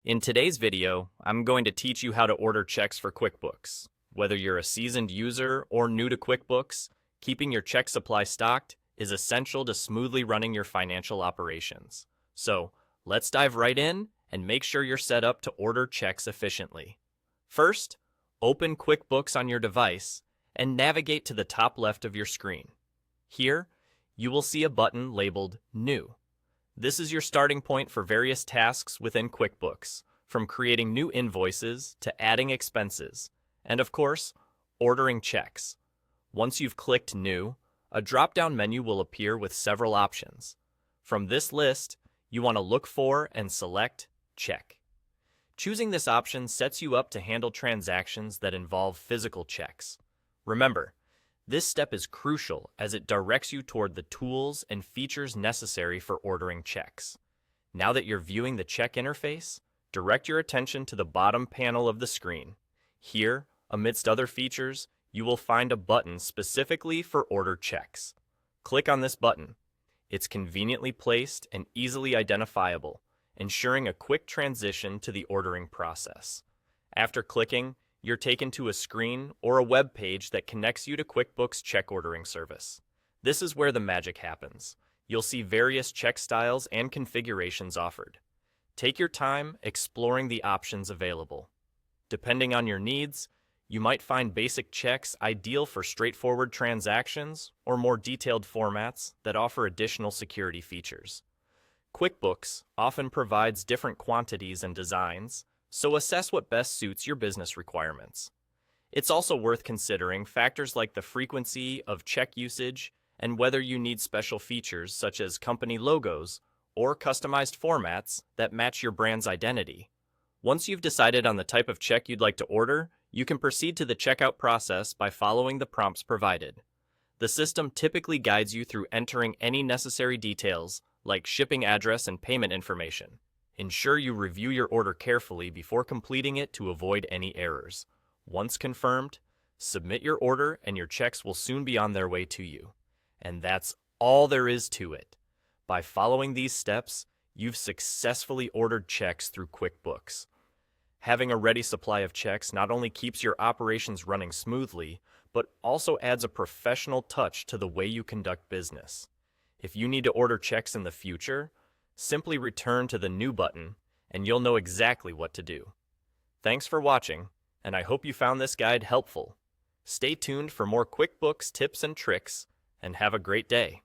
In today's video, I'm going to teach you how to order checks for QuickBooks. Whether you're a seasoned user or new to QuickBooks, keeping your check supply stocked is essential to smoothly running your financial operations. So, let's dive right in and make sure you're set up to order checks efficiently. First, open QuickBooks on your device and navigate to the top left of your screen. Here, you will see a button labeled New. This is your starting point for various tasks within QuickBooks, from creating new invoices to adding expenses, and of course, ordering checks. Once you've clicked New, a drop-down menu will appear with several options. From this list, you want to look for and select Check. Choosing this option sets you up to handle transactions that involve physical checks. Remember, this step is crucial as it directs you toward the tools and features necessary for ordering checks. Now that you're viewing the check interface, direct your attention to the bottom panel of the screen. Here, amidst other features, you will find a button specifically for order checks. Click on this button. It's conveniently placed and easily identifiable, ensuring a quick transition to the ordering process. After clicking, you're taken to a screen or a web page that connects you to QuickBooks check ordering service. This is where the magic happens. You'll see various check styles and configurations offered. Take your time exploring the options available. Depending on your needs, you might find basic checks ideal for straightforward transactions or more detailed formats that offer additional security features. QuickBooks often provides different quantities and designs, so assess what best suits your business requirements. It's also worth considering factors like the frequency of check usage and whether you need special features such as company logos or customized formats that match your brand's identity. Once you've decided on the type of check you'd like to order, you can proceed to the checkout process by following the prompts provided. The system typically guides you through entering any necessary details like shipping address and payment information. Ensure you review your order carefully before completing it to avoid any errors. Once confirmed, submit your order and your checks will soon be on their way to you. And that's all there is to it. By following these steps, you've successfully ordered checks through QuickBooks. Having a ready supply of checks not only keeps your operations running smoothly, but also adds a professional touch to the way you conduct business. If you need to order checks in the future, simply return to the New button, and you'll know exactly what to do. Thanks for watching, and I hope you found this guide helpful. Stay tuned for more QuickBooks tips and tricks, and have a great day.